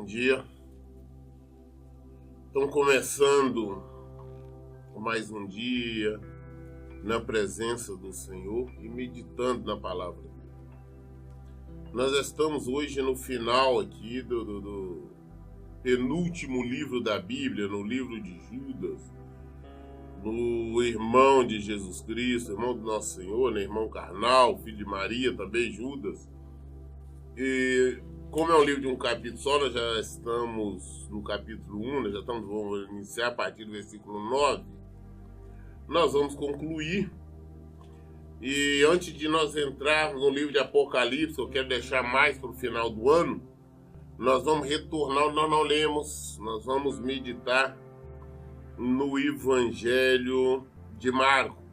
bom dia. Estamos começando mais um dia na presença do Senhor e meditando na palavra dele. Nós estamos hoje no final aqui do penúltimo livro da Bíblia, no livro de Judas, no irmão de Jesus Cristo, irmão do nosso Senhor, né? Irmão carnal, filho de Maria, também Judas. E como é um livro de um capítulo só, nós já estamos no capítulo 1, vamos iniciar a partir do versículo 9. Nós vamos concluir. E antes de nós entrarmos no livro de Apocalipse, eu quero deixar mais para o final do ano, nós vamos retornar, nós não lemos, nós vamos meditar no Evangelho de Marcos.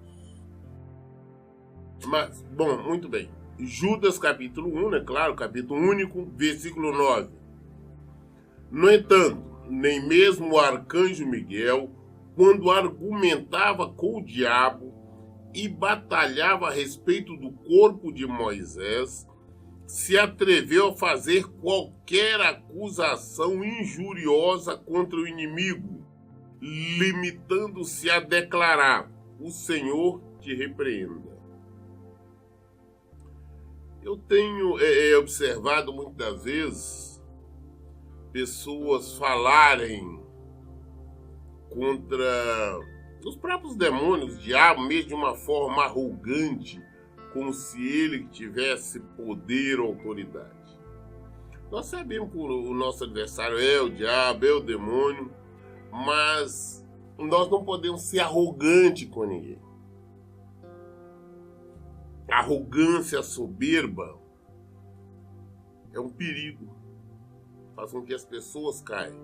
Mas, bom, muito bem. Judas capítulo 1, né? Claro, capítulo único, versículo 9. No entanto, nem mesmo o arcanjo Miguel, quando argumentava com o diabo e batalhava a respeito do corpo de Moisés, se atreveu a fazer qualquer acusação injuriosa contra o inimigo, limitando-se a declarar: o Senhor te repreenda. Eu tenho observado muitas vezes pessoas falarem contra os próprios demônios, o diabo, mesmo de uma forma arrogante, como se ele tivesse poder ou autoridade. Nós sabemos que o nosso adversário é o diabo, é o demônio, mas nós não podemos ser arrogantes com ninguém. A arrogância, a soberba é um perigo. Faz com que as pessoas caiam.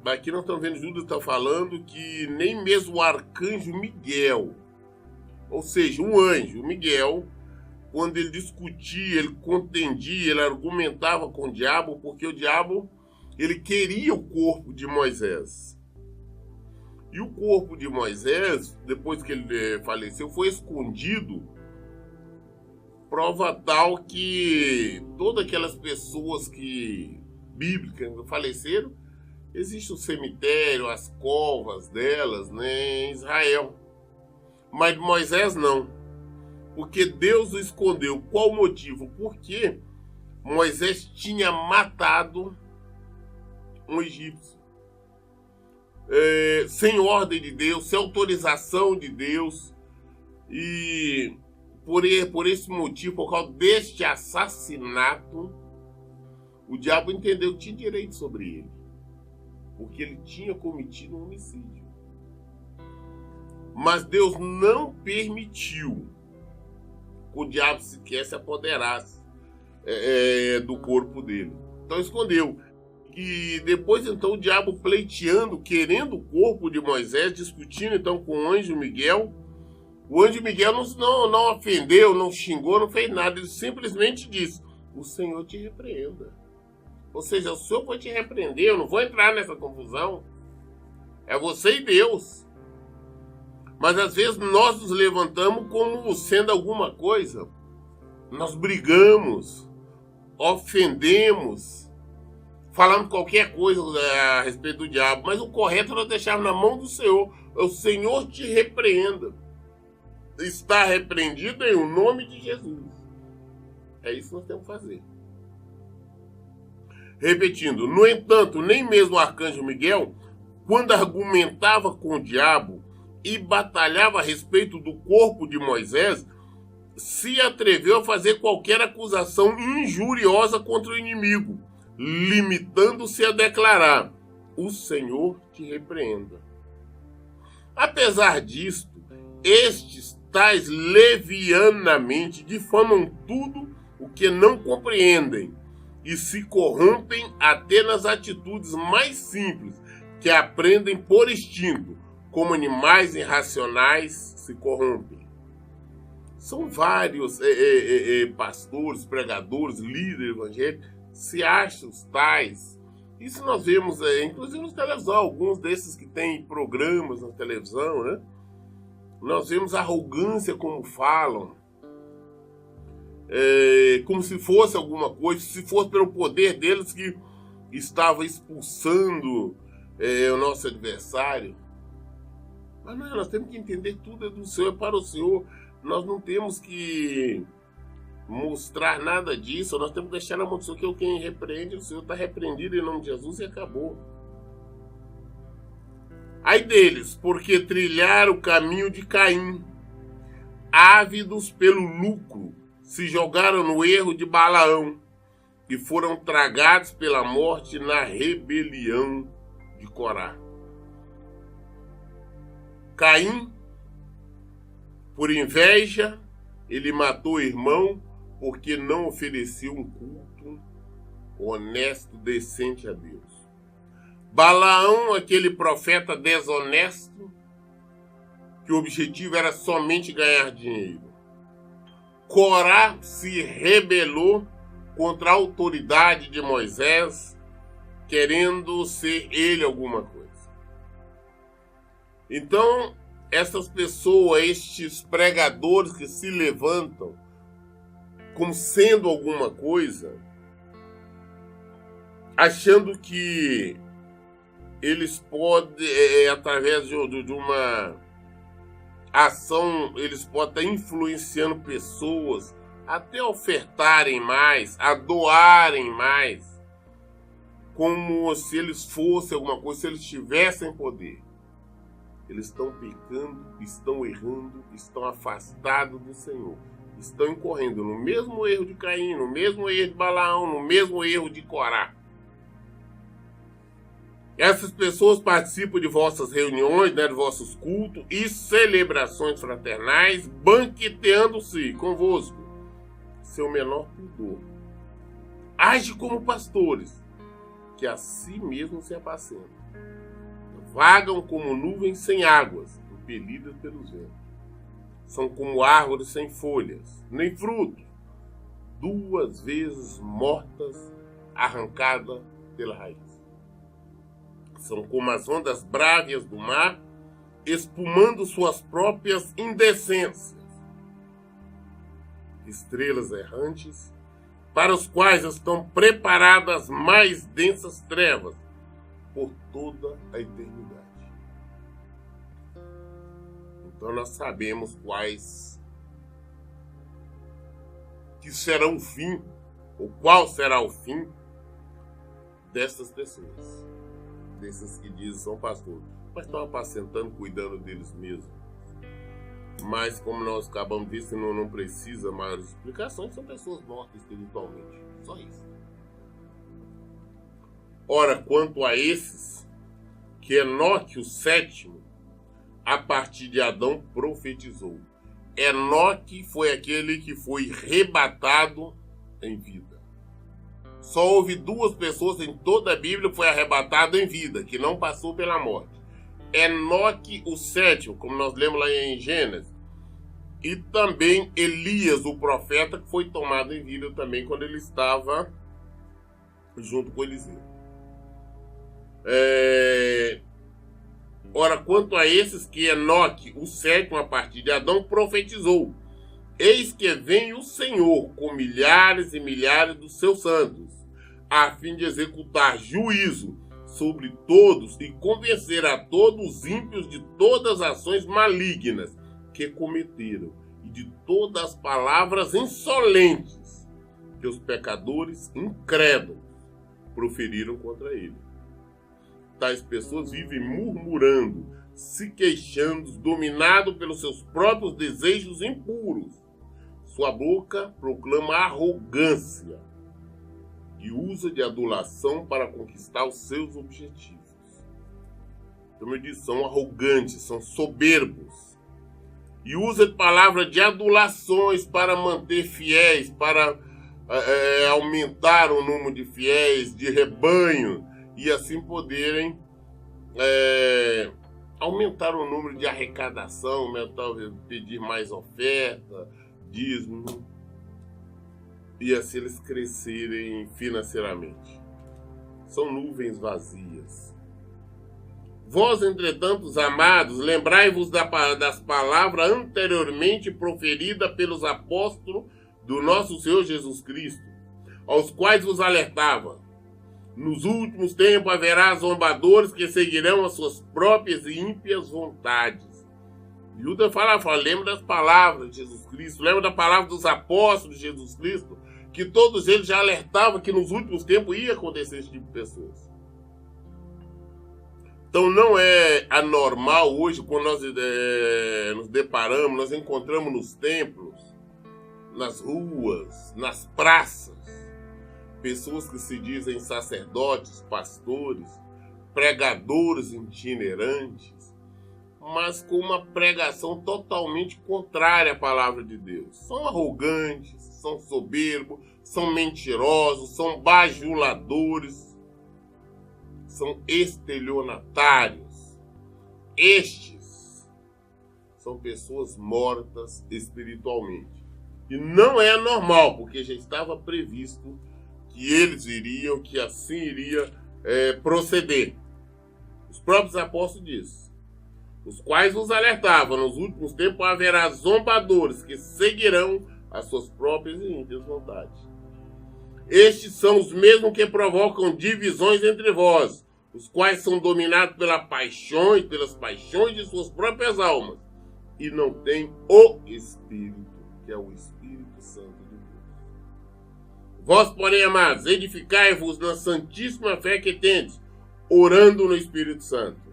Aqui nós estamos vendo, Judas está falando que nem mesmo o arcanjo Miguel, ou seja, um anjo, Miguel, quando ele discutia, ele contendia, ele argumentava com o diabo, porque o diabo ele queria o corpo de Moisés. E o corpo de Moisés, depois que ele faleceu, foi escondido, prova tal que todas aquelas pessoas bíblicas faleceram, existe o cemitério, as covas delas, né, em Israel. Mas Moisés não, porque Deus o escondeu. Qual o motivo? Porque Moisés tinha matado um egípcio. Sem ordem de Deus, sem autorização de Deus, e por esse motivo, por causa deste assassinato, o diabo entendeu que tinha direito sobre ele, porque ele tinha cometido um homicídio. Mas Deus não permitiu que o diabo sequer se apoderasse do corpo dele. Então escondeu. E depois, então, o diabo pleiteando, querendo o corpo de Moisés, discutindo, então, com o anjo Miguel. O anjo Miguel não ofendeu, não xingou, não fez nada. Ele simplesmente disse: o Senhor te repreenda. Ou seja, o Senhor vai te repreender, eu não vou entrar nessa confusão. É você e Deus. Mas, às vezes, nós nos levantamos como sendo alguma coisa. Nós brigamos, ofendemos, falando qualquer coisa a respeito do diabo, mas o correto é nós deixarmos na mão do Senhor. O Senhor te repreenda. Está repreendido em nome de Jesus. É isso que nós temos que fazer. Repetindo, no entanto, nem mesmo o arcanjo Miguel, quando argumentava com o diabo e batalhava a respeito do corpo de Moisés, se atreveu a fazer qualquer acusação injuriosa contra o inimigo, limitando-se a declarar: o Senhor te repreenda. Apesar disto, estes tais levianamente difamam tudo o que não compreendem e se corrompem até nas atitudes mais simples, que aprendem por instinto, como animais irracionais se corrompem. São vários pastores, pregadores, líderes evangélicos, se acham tais. Isso nós vemos, inclusive na televisão, alguns desses que têm programas na televisão, né? Nós vemos a arrogância como falam. como se fosse alguma coisa, se fosse pelo poder deles que estava expulsando o nosso adversário. Mas não, nós temos que entender tudo é do Senhor, é para o Senhor. Nós não temos que mostrar nada disso, nós temos que deixar na mão do Senhor, que quem repreende, o Senhor está repreendido em nome de Jesus e acabou. Ai deles, porque trilharam o caminho de Caim, ávidos pelo lucro, se jogaram no erro de Balaão e foram tragados pela morte na rebelião de Corá. Caim, por inveja, ele matou o irmão porque não ofereceu um culto honesto, decente a Deus. Balaão, aquele profeta desonesto, que o objetivo era somente ganhar dinheiro. Corá se rebelou contra a autoridade de Moisés, querendo ser ele alguma coisa. Então, essas pessoas, estes pregadores que se levantam como sendo alguma coisa, achando que eles podem, através de uma ação, eles podem estar influenciando pessoas até ofertarem mais, a doarem mais, como se eles fossem alguma coisa, se eles tivessem poder. Eles estão pecando, estão errando, estão afastados do Senhor. Estão incorrendo no mesmo erro de Caim, no mesmo erro de Balaão, no mesmo erro de Corá. Essas pessoas participam de vossas reuniões, de vossos cultos e celebrações fraternais, banqueteando-se convosco. Seu menor pudor. Age como pastores, que a si mesmos se apacentam. Vagam como nuvens sem águas, impelidas pelos ventos. São como árvores sem folhas, nem frutos, 2 vezes mortas, arrancadas pela raiz. São como as ondas brávias do mar, espumando suas próprias indecências. Estrelas errantes, para os quais estão preparadas mais densas trevas por toda a eternidade. Então nós sabemos quais que serão o fim, ou qual será o fim dessas pessoas, desses que dizem são pastores, mas estão apacentando, cuidando deles mesmos. Mas como nós acabamos de ver, não precisa maiores explicações, são pessoas mortas espiritualmente, só isso. Ora, quanto a esses, que Enoque, o 7º, a partir de Adão, profetizou. Enoque foi aquele que foi arrebatado em vida. Só houve 2 pessoas em toda a Bíblia que foi arrebatado em vida, que não passou pela morte. Enoque, o 7º, como nós lemos lá em Gênesis, e também Elias, o profeta, que foi tomado em vida também quando ele estava junto com Eliseu. Ora, quanto a esses que Enoque, o 7º, a partir de Adão, profetizou: eis que vem o Senhor com milhares e milhares dos seus santos, a fim de executar juízo sobre todos e convencer a todos os ímpios de todas as ações malignas que cometeram e de todas as palavras insolentes que os pecadores incrédulos proferiram contra ele. Tais pessoas vivem murmurando, se queixando, dominados pelos seus próprios desejos impuros. Sua boca proclama arrogância e usa de adulação para conquistar os seus objetivos. Como eu disse, são arrogantes, são soberbos. E usa de palavras de adulações para manter fiéis, para aumentar o número de fiéis, de rebanho, e assim poderem aumentar o número de arrecadação, pedir mais oferta, dízimo, e assim eles crescerem financeiramente. São nuvens vazias. Vós, entretanto, os amados, lembrai-vos das palavras anteriormente proferidas pelos apóstolos do nosso Senhor Jesus Cristo, aos quais vos alertava. Nos últimos tempos haverá zombadores que seguirão as suas próprias e ímpias vontades. Judas fala, lembra das palavras de Jesus Cristo, lembra da palavra dos apóstolos de Jesus Cristo, que todos eles já alertavam que nos últimos tempos ia acontecer esse tipo de pessoas. Então não é anormal hoje, quando nós nos deparamos, nós encontramos nos templos, nas ruas, nas praças, pessoas que se dizem sacerdotes, pastores, pregadores itinerantes, mas com uma pregação totalmente contrária à palavra de Deus. São arrogantes, são soberbos, são mentirosos, são bajuladores, são estelionatários. Estes são pessoas mortas espiritualmente. E não é normal, porque já estava previsto que eles iriam, que assim iria proceder. Os próprios apóstolos dizem, os quais vos alertavam, nos últimos tempos haverá zombadores que seguirão as suas próprias e ímpias vontades. Estes são os mesmos que provocam divisões entre vós, os quais são dominados pelas paixões de suas próprias almas, e não têm o Espírito, que é o Espírito Santo de Deus. Vós, porém, amados, edificai-vos na santíssima fé que tendes, orando no Espírito Santo.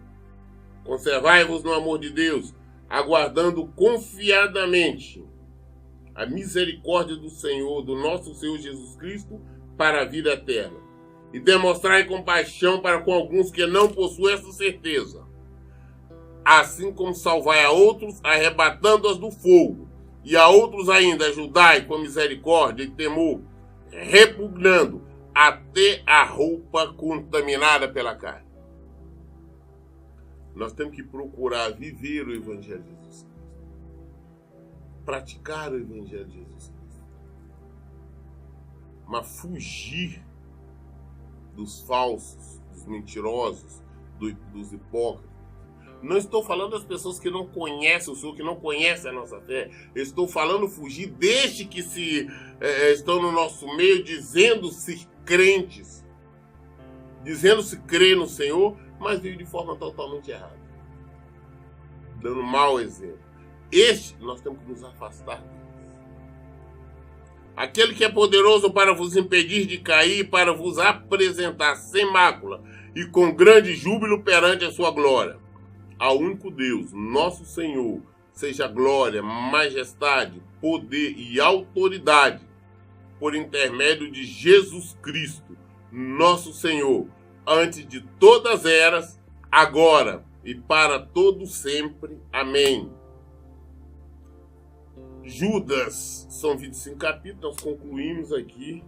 Conservai-vos no amor de Deus, aguardando confiadamente a misericórdia do Senhor, do nosso Senhor Jesus Cristo, para a vida eterna. E demonstrai compaixão para com alguns que não possuem essa certeza. Assim como salvai a outros, arrebatando-os do fogo, e a outros ainda ajudai com misericórdia e temor, repugnando até a roupa contaminada pela carne. Nós temos que procurar viver o Evangelho de Jesus Cristo. Praticar o Evangelho de Jesus Cristo. Mas fugir dos falsos, dos mentirosos, dos hipócritas. Não estou falando das pessoas que não conhecem o Senhor, que não conhecem a nossa fé. Eu estou falando fugir desde que estão no nosso meio dizendo-se crentes, dizendo-se crer no Senhor, mas vive de forma totalmente errada, dando mau exemplo. Nós temos que nos afastar deles. Aquele que é poderoso para vos impedir de cair, para vos apresentar sem mácula e com grande júbilo perante a sua glória. Ao único Deus, nosso Senhor, seja glória, majestade, poder e autoridade, por intermédio de Jesus Cristo, nosso Senhor, antes de todas as eras, agora e para todo sempre. Amém. Judas, são 25 capítulos, nós concluímos aqui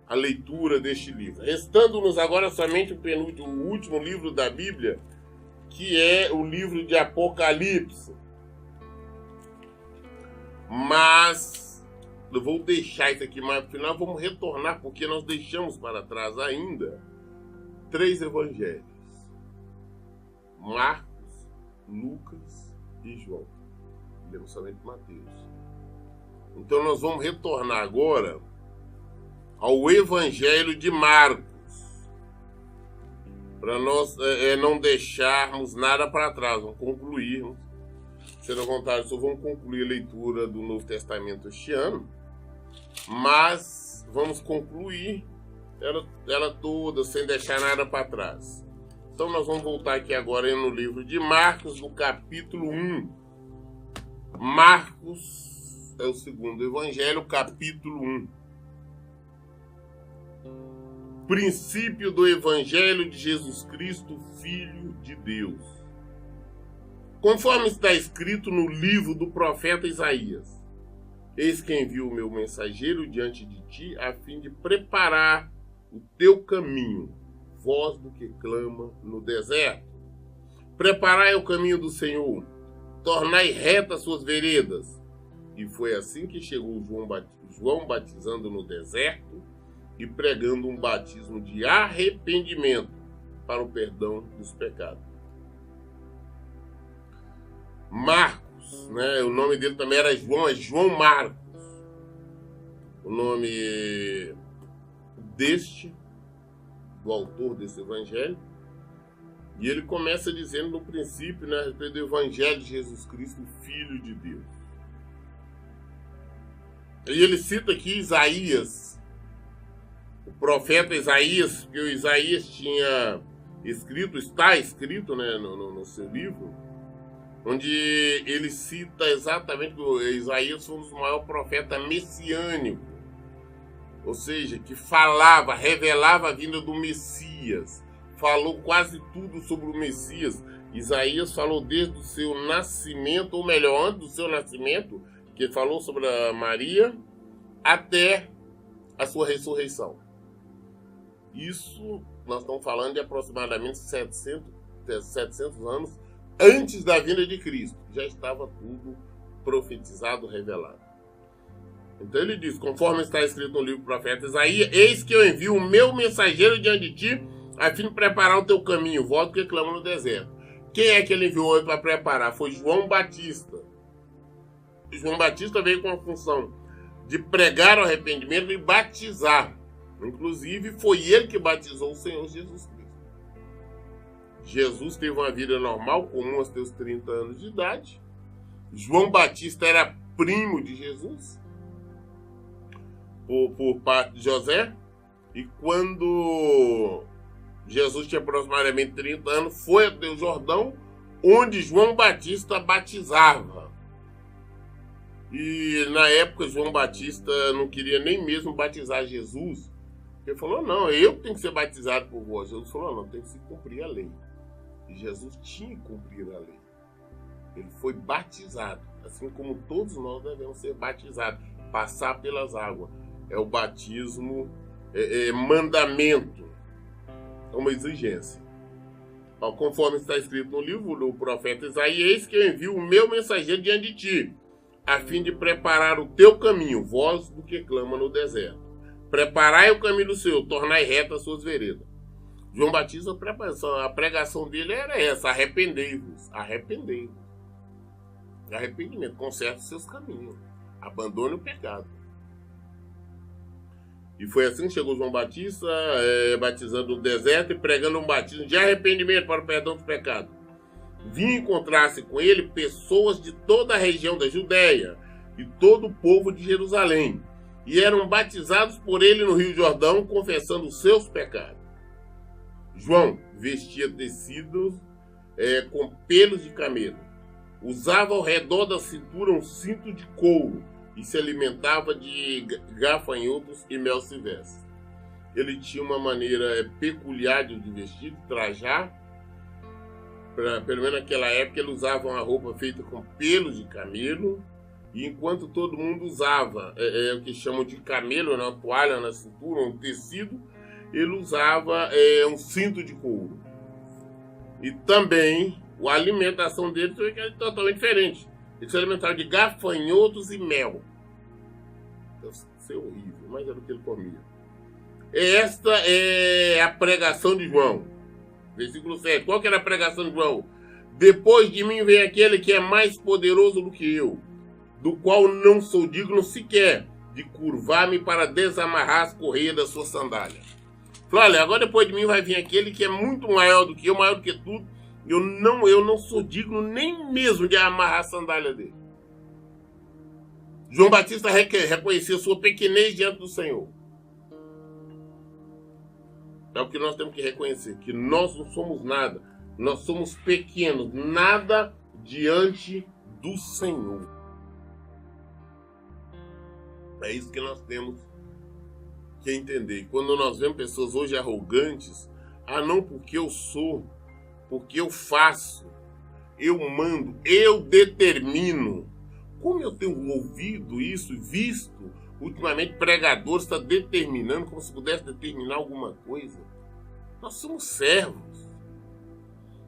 a leitura deste livro. Restando-nos agora somente o último livro da Bíblia, que é o livro de Apocalipse. Mas eu vou deixar isso aqui mais para o final, vamos retornar, porque nós deixamos para trás ainda 3 evangelhos: Marcos, Lucas e João. Lemos somente Mateus. Então nós vamos retornar agora ao Evangelho de Marcos, para nós não deixarmos nada para trás, vamos concluirmos. Sendo vontade, só vamos concluir a leitura do Novo Testamento este ano, mas vamos concluir ela toda, sem deixar nada para trás. Então nós vamos voltar aqui agora no livro de Marcos, no capítulo 1. Marcos é o segundo evangelho, capítulo 1. Princípio do Evangelho de Jesus Cristo, Filho de Deus. Conforme está escrito no livro do profeta Isaías: Eis que envio o meu mensageiro diante de ti, a fim de preparar o teu caminho, voz do que clama no deserto. Preparai o caminho do Senhor, tornai retas suas veredas. E foi assim que chegou João batizando no deserto e pregando um batismo de arrependimento para o perdão dos pecados. Marcos, né? O nome dele também era João, é João Marcos. o nome do autor desse evangelho. E ele começa dizendo no princípio, né, a respeito do evangelho de Jesus Cristo, Filho de Deus. E ele cita aqui Isaías, o profeta Isaías, que o Isaías tinha escrito, está escrito, né, no seu livro, onde ele cita exatamente que o Isaías foi um dos maiores profetas messiânicos, ou seja, que falava, revelava a vinda do Messias, falou quase tudo sobre o Messias. Isaías falou desde o seu nascimento, ou melhor, antes do seu nascimento, que ele falou sobre a Maria, até a sua ressurreição. Isso nós estamos falando de aproximadamente 700 anos antes da vinda de Cristo. Já estava tudo profetizado, revelado. Então ele diz, conforme está escrito no livro do profeta Isaías, eis que eu envio o meu mensageiro diante de ti, a fim de preparar o teu caminho, voto que clama no deserto. Quem é que ele enviou hoje para preparar? Foi João Batista. João Batista veio com a função de pregar o arrependimento e batizar. Inclusive, foi ele que batizou o Senhor Jesus Cristo. Jesus teve uma vida normal, comum aos seus 30 anos de idade. João Batista era primo de Jesus, por parte de José. E quando Jesus tinha aproximadamente 30 anos, foi até o Jordão, onde João Batista batizava. E na época João Batista não queria nem mesmo batizar Jesus. Ele falou, não, eu tenho que ser batizado por vós. Jesus falou, não, tem que se cumprir a lei. E Jesus tinha que cumprir a lei. Ele foi batizado, assim como todos nós devemos ser batizados, passar pelas águas. É o batismo, é mandamento, é uma exigência. Conforme está escrito no livro do profeta Isaías, eis que eu envio o meu mensageiro diante de ti, a fim de preparar o teu caminho, voz do que clama no deserto. Preparai o caminho do Senhor, tornai reta as suas veredas. João Batista, a pregação dele era essa, arrependei-vos, arrependei-vos. Arrependimento, conserte os seus caminhos, abandone o pecado. E foi assim que chegou João Batista, batizando no deserto e pregando um batismo de arrependimento para o perdão dos pecados. Vinha encontrar-se com ele pessoas de toda a região da Judéia e todo o povo de Jerusalém, e eram batizados por ele no Rio Jordão, confessando os seus pecados. João vestia tecidos com pelos de camelo, usava ao redor da cintura um cinto de couro e se alimentava de gafanhotos e mel silvestre. Ele tinha uma maneira peculiar de vestir, de trajar. Pelo menos naquela época ele usava uma roupa feita com pelos de camelo, e enquanto todo mundo usava o que chamam de camelo, uma toalha na cintura, um tecido, ele usava um cinto de couro. E também a alimentação dele foi totalmente diferente. Ele se alimentava de gafanhotos e mel. Deve ser horrível, mas era o que ele comia. Esta é a pregação de João. Versículo 7. Qual que era a pregação de João? Depois de mim vem aquele que é mais poderoso do que eu, do qual não sou digno sequer de curvar-me para desamarrar as correias da sua sandália. Falei, olha, agora depois de mim vai vir aquele que é muito maior do que eu, maior do que tudo. Eu não sou digno nem mesmo de amarrar a sandália dele. João Batista reconhecia sua pequenez diante do Senhor. É o que nós temos que reconhecer, que nós não somos nada. Nós somos pequenos, nada diante do Senhor. É isso que nós temos que entender. Quando nós vemos pessoas hoje arrogantes, não porque eu sou, porque eu faço, eu mando, eu determino. Como eu tenho ouvido isso, visto, ultimamente pregadores estão determinando, como se pudesse determinar alguma coisa. Nós somos servos.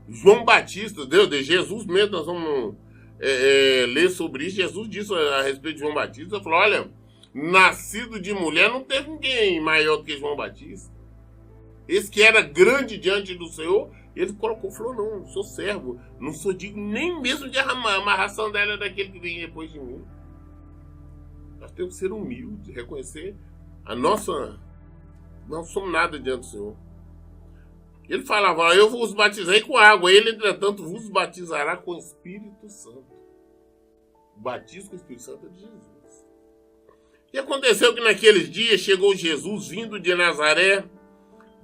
João Batista, de Jesus mesmo, nós vamos ler sobre isso. Jesus disse a respeito de João Batista, falou, olha, nascido de mulher não teve ninguém maior do que João Batista. Esse que era grande diante do Senhor, ele falou, não sou servo, não sou digno nem mesmo de amarrar a sandália daquele que vem depois de mim. Nós temos que ser humildes, reconhecer a nossa... Não somos nada diante do Senhor. Ele falava, eu vos batizei com água, ele, entretanto, vos batizará com o Espírito Santo. O batismo com o Espírito Santo é de Jesus. E aconteceu que naqueles dias chegou Jesus vindo de Nazaré,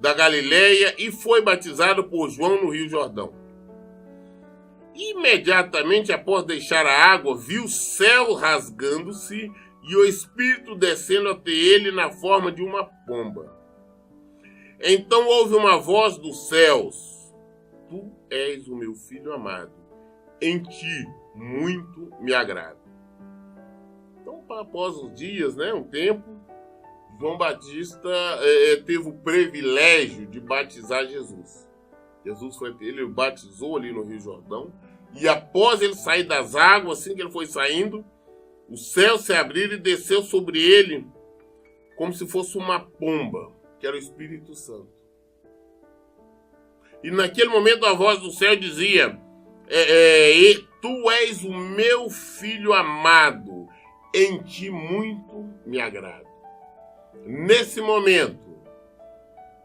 da Galileia, e foi batizado por João no Rio Jordão. Imediatamente após deixar a água, viu o céu rasgando-se e o Espírito descendo até ele na forma de uma pomba. Então houve uma voz dos céus: Tu és o meu filho amado, em ti muito me agrado. Então, após os dias, um tempo, João Batista teve o privilégio de batizar Jesus. Ele batizou ali no Rio Jordão, e após ele sair das águas, assim que ele foi saindo, o céu se abriu e desceu sobre ele como se fosse uma pomba, que era o Espírito Santo. E naquele momento a voz do céu dizia: Tu és o meu filho amado, em ti muito me agrado. Nesse momento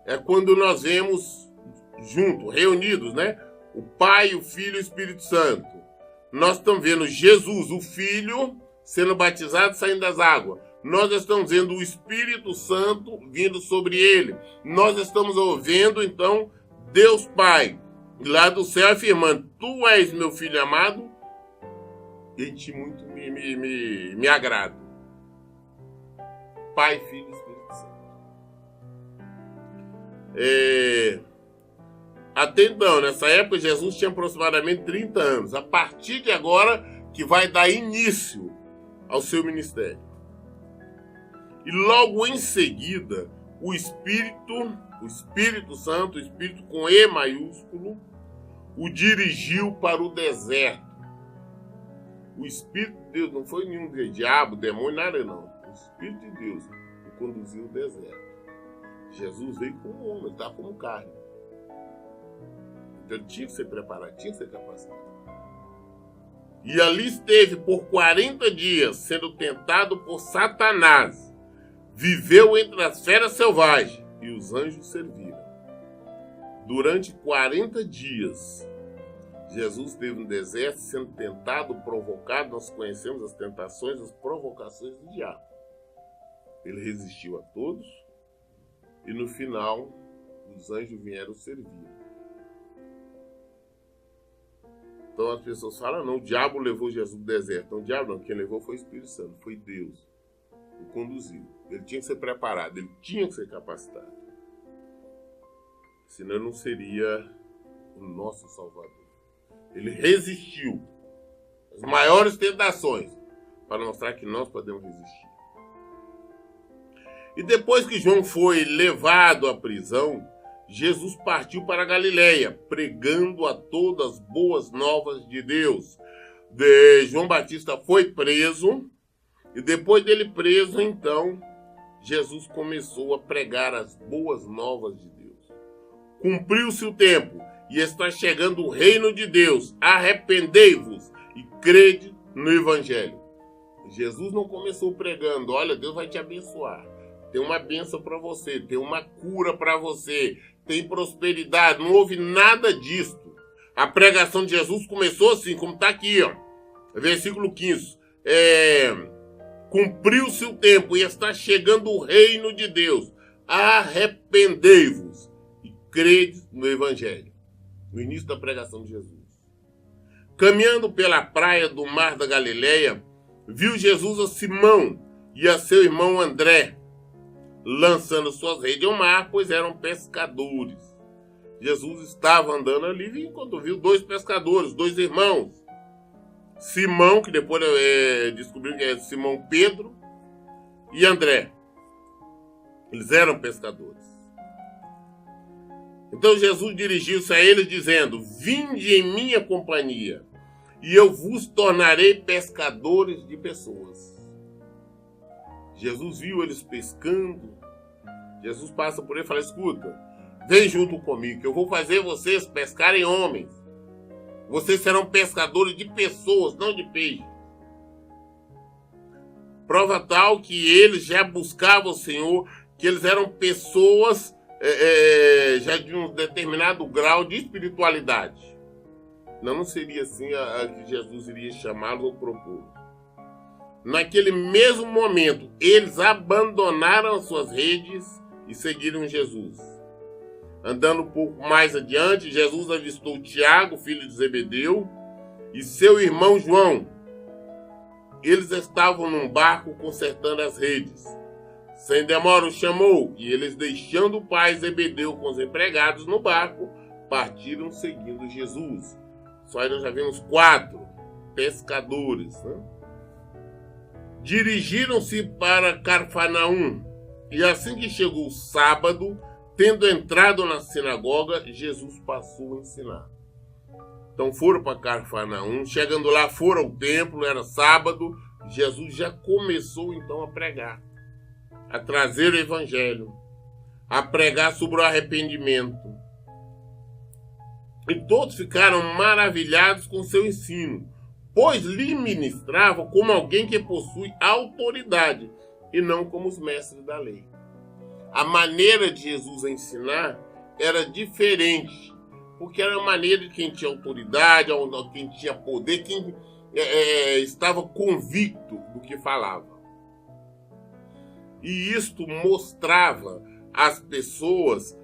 é quando nós vemos juntos, reunidos, o Pai, o Filho e o Espírito Santo. Nós estamos vendo Jesus, o Filho, sendo batizado, saindo das águas. Nós estamos vendo o Espírito Santo vindo sobre ele. Nós estamos ouvindo, então, Deus Pai, lá do céu, afirmando: Tu és meu filho amado, em ti muito me agrado. Pai, Filho e Espírito Santo. Até então, nessa época, Jesus tinha aproximadamente 30 anos. A partir de agora, que vai dar início ao seu ministério. E logo em seguida, o Espírito Santo, o Espírito com E maiúsculo, o dirigiu para o deserto. O Espírito de Deus não foi nenhum diabo, demônio, nada não. O Espírito de Deus o conduziu ao deserto. Jesus veio como homem, ele estava como carne. Então ele tinha que ser preparado, tinha que ser capacitado. E ali esteve por 40 dias, sendo tentado por Satanás. Viveu entre as feras selvagens e os anjos serviram. Durante 40 dias, Jesus esteve no deserto sendo tentado, provocado. Nós conhecemos as tentações, as provocações do diabo. Ele resistiu a todos e no final os anjos vieram servir. Então as pessoas falam: não, o diabo levou Jesus do deserto. Não, o diabo não, quem levou foi o Espírito Santo, foi Deus. O conduziu. Ele tinha que ser preparado, ele tinha que ser capacitado. Senão ele não seria o nosso Salvador. Ele resistiu às maiores tentações para mostrar que nós podemos resistir. E depois que João foi levado à prisão, Jesus partiu para a Galileia, pregando a todas as boas novas de Deus. João Batista foi preso, e depois dele preso, então, Jesus começou a pregar as boas novas de Deus. Cumpriu-se o tempo, e está chegando o reino de Deus. Arrependei-vos e crede no Evangelho. Jesus não começou pregando: olha, Deus vai te abençoar. Tem uma bênção para você, tem uma cura para você, tem prosperidade. Não houve nada disso. A pregação de Jesus começou assim, como está aqui, versículo 15. Cumpriu-se o tempo e está chegando o reino de Deus. Arrependei-vos e crede no Evangelho. No início da pregação de Jesus. Caminhando pela praia do mar da Galileia, viu Jesus a Simão e a seu irmão André, lançando suas redes ao mar, pois eram pescadores. Jesus estava andando ali enquanto viu dois pescadores, dois irmãos. Simão, que depois descobriu que é Simão Pedro, e André. Eles eram pescadores. Então Jesus dirigiu-se a eles dizendo: vinde em minha companhia, e eu vos tornarei pescadores de pessoas. Jesus viu eles pescando. Jesus passa por ele e fala: escuta, vem junto comigo, que eu vou fazer vocês pescarem homens. Vocês serão pescadores de pessoas, não de peixe. Prova tal que eles já buscavam o Senhor, que eles eram pessoas já de um determinado grau de espiritualidade. Não seria assim a que Jesus iria chamá-los ou propor. Naquele mesmo momento, eles abandonaram suas redes e seguiram Jesus. Andando um pouco mais adiante, Jesus avistou Tiago, filho de Zebedeu, e seu irmão João. Eles estavam num barco consertando as redes. Sem demora o chamou, e eles, deixando o pai Zebedeu com os empregados no barco, partiram seguindo Jesus. Só aí nós já vemos 4 pescadores, né? Dirigiram-se para Cafarnaum, e assim que chegou o sábado, tendo entrado na sinagoga, Jesus passou a ensinar. Então foram para Cafarnaum, chegando lá foram ao templo, era sábado, Jesus já começou então a pregar, a trazer o evangelho, a pregar sobre o arrependimento. E todos ficaram maravilhados com seu ensino, pois lhe ministrava como alguém que possui autoridade, e não como os mestres da lei. A maneira de Jesus ensinar era diferente, porque era a maneira de quem tinha autoridade, quem tinha poder, quem estava convicto do que falava. E isto mostrava às pessoas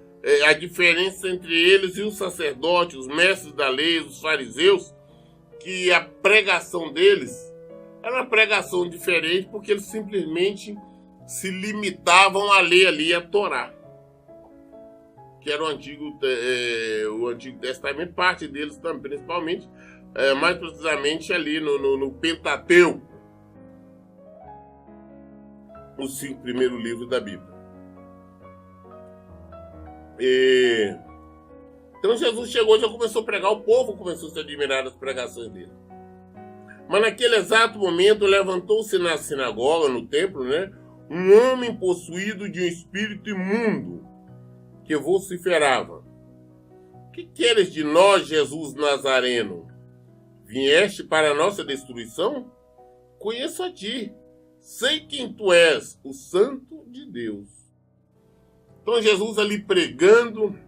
a diferença entre eles e os sacerdotes, os mestres da lei, os fariseus, que a pregação deles era uma pregação diferente, porque eles simplesmente se limitavam a ler ali a Torá, que era o Antigo Testamento, parte deles também, principalmente, mais precisamente ali no Pentateuco, os 5 primeiros livros da Bíblia. Então Jesus chegou e já começou a pregar, o povo começou a se admirar das pregações dele. Mas naquele exato momento levantou-se na sinagoga, no templo, né, um homem possuído de um espírito imundo, que vociferava: que queres de nós, Jesus Nazareno? Vieste para a nossa destruição? Conheço a ti, sei quem tu és, o Santo de Deus. Então Jesus ali pregando.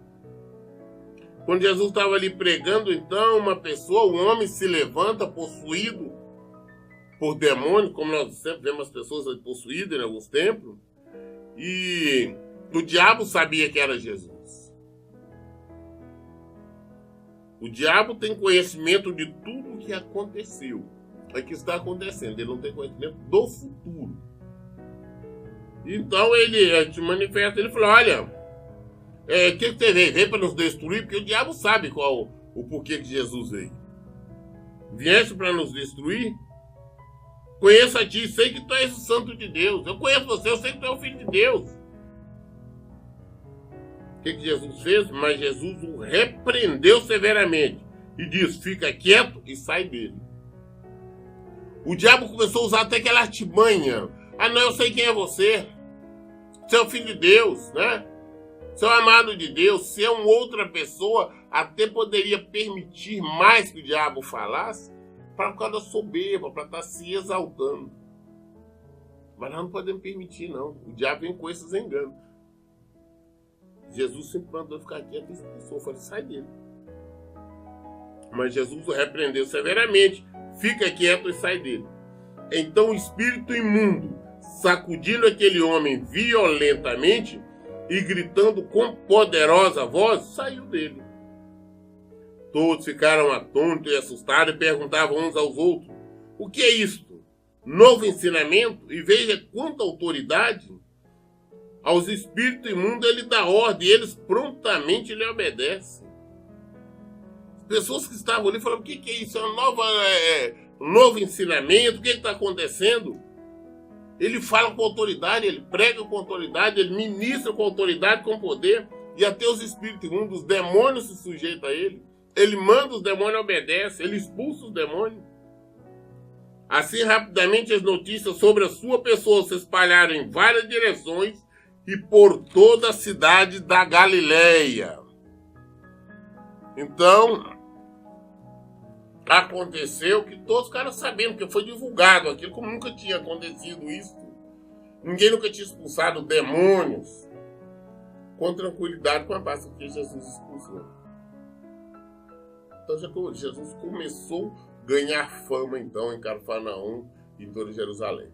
Quando Jesus estava ali pregando, então, uma pessoa, um homem se levanta possuído por demônio, como nós sempre vemos as pessoas possuídas em alguns templos, e o diabo sabia que era Jesus. O diabo tem conhecimento de tudo o que aconteceu, o que está acontecendo, ele não tem conhecimento do futuro. Então ele te manifesta, ele fala: olha, que você veio para nos destruir? Porque o diabo sabe qual o porquê que Jesus veio. Vieste para nos destruir? Conheço a ti, sei que tu és o Santo de Deus. Eu conheço você, eu sei que tu é o Filho de Deus. O que Jesus fez? Mas Jesus o repreendeu severamente e disse: fica quieto e sai dele. O diabo começou a usar até aquela artimanha: ah, não, eu sei quem é você. Você é o Filho de Deus, né? Se é o amado de Deus, se é uma outra pessoa, até poderia permitir mais que o diabo falasse, para causa da soberba, para estar se exaltando. Mas nós não podemos permitir, não. O diabo vem com esses enganos. Jesus sempre mandou ficar quieto e expulsou. Falei: sai dele. Mas Jesus o repreendeu severamente: fica quieto e sai dele. Então o espírito imundo, sacudindo aquele homem violentamente, e gritando com poderosa voz, saiu dele. Todos ficaram atônitos e assustados e perguntavam uns aos outros: o que é isto? Novo ensinamento? E veja quanta autoridade! Aos espíritos imundos ele dá ordem e eles prontamente lhe obedecem. As pessoas que estavam ali falaram: o que é isso? É um novo ensinamento? O que está acontecendo? Ele fala com autoridade, ele prega com autoridade, ele ministra com autoridade, com poder, e até os espíritos imundos, os demônios se sujeitam a ele. Ele manda os demônios, obedece, ele expulsa os demônios. Assim, rapidamente, as notícias sobre a sua pessoa se espalharam em várias direções e por toda a cidade da Galileia. Então, aconteceu, que todos ficaram sabendo, porque foi divulgado aquilo, como nunca tinha acontecido isso. Ninguém nunca tinha expulsado demônios com tranquilidade com a paz que Jesus expulsou. Então Jesus começou a ganhar fama então em Cafarnaum e em toda Jerusalém.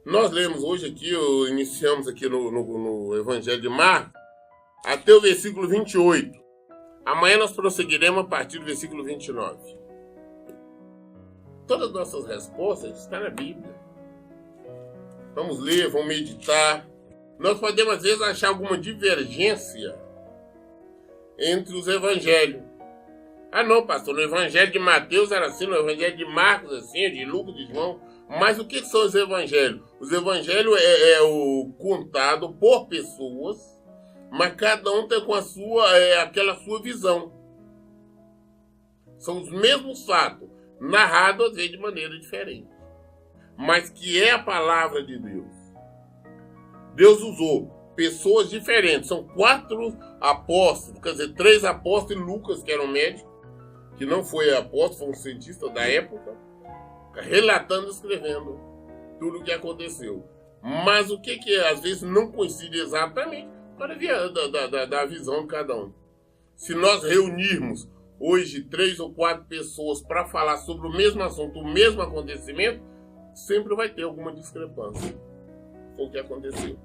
Nós lemos hoje aqui, iniciamos aqui no Evangelho de Marcos, até o versículo 28. Amanhã nós prosseguiremos a partir do versículo 29. Todas as nossas respostas estão na Bíblia. Vamos ler, vamos meditar. Nós podemos às vezes achar alguma divergência entre os evangelhos. Ah não, pastor, no evangelho de Mateus era assim, no evangelho de Marcos assim, de Lucas, de João. Mas o que são os evangelhos? Os evangelhos é o contado por pessoas, mas cada um tem com a sua, aquela sua visão. São os mesmos fatos, narrados às vezes de maneira diferente. Mas que é a palavra de Deus. Deus usou pessoas diferentes. São 4 apóstolos, quer dizer, 3 apóstolos e Lucas, que era um médico, que não foi apóstolo, foi um cientista da época, relatando e escrevendo tudo o que aconteceu. Mas o que às vezes não coincide exatamente para da visão de cada um. Se nós reunirmos hoje 3 ou 4 pessoas para falar sobre o mesmo assunto, o mesmo acontecimento, sempre vai ter alguma discrepância com o que aconteceu.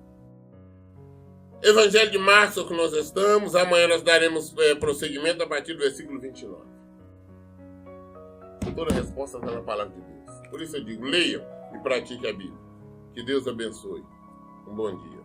Evangelho de Marcos é o que nós estamos. Amanhã nós daremos prosseguimento a partir do versículo 29. Toda a resposta está na palavra de Deus. Por isso eu digo, leia e pratique a Bíblia. Que Deus abençoe. Um bom dia.